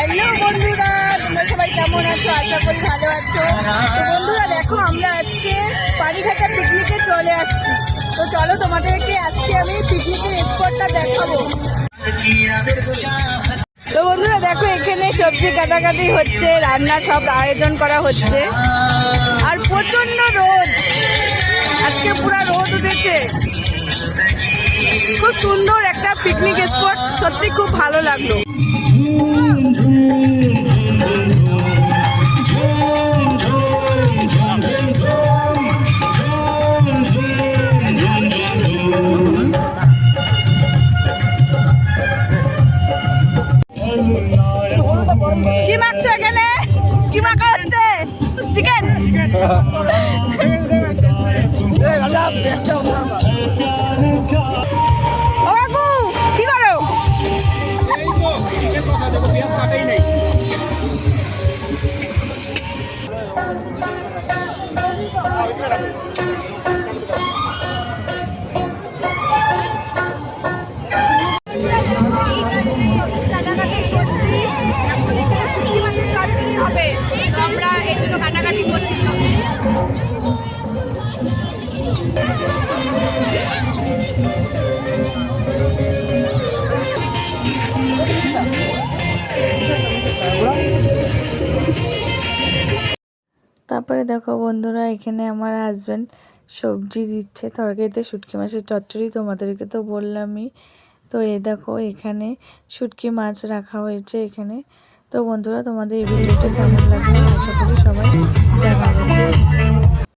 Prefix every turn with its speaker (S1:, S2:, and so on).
S1: Hello বন্ধুরা, তোমরা সবাই কেমন আছো? আশা করি ভালো আছো। তো বন্ধুরা দেখো, আমরা আজকে পানিঘাটা পিকনিকে চলে আসছি। তো চলো তোমাদেরকে আজকে আমি পিকনিকের স্পটটা দেখাবো। তো বন্ধুরা দেখো, এখানে সবজি কাটাকাটি হচ্ছে, রান্না সব আয়োজন করা হচ্ছে। আর প্রচন্ড রোদ, আজকে পুরো রোদ উঠেছে। খুব সুন্দর একটা পিকনিক স্পট, সত্যি খুব ভালো লাগলো। কি মাখছো এখানে? কি মাখা হচ্ছে? চিকেন। ও কাকু, কি করো? কাটাকাটি করছি, শুটকি মাছের চচ্চড়ি হবে। তো আমরা এই জন্য কাটাকাটি করছি।
S2: তারপরে দেখো বন্ধুরা, এখানে আমার হাজব্যান্ড সবজি দিচ্ছে, তরকারিতে শুটকি মাছের চচ্চড়ি। তোমাদেরকে তো বললামই। তো এই দেখো, এখানে শুটকি মাছ রাখা হয়েছে এখানে। তো বন্ধুরা, তোমাদের এই ভিডিওটা কেমন লাগলো আশা করি সবাই জানাবে।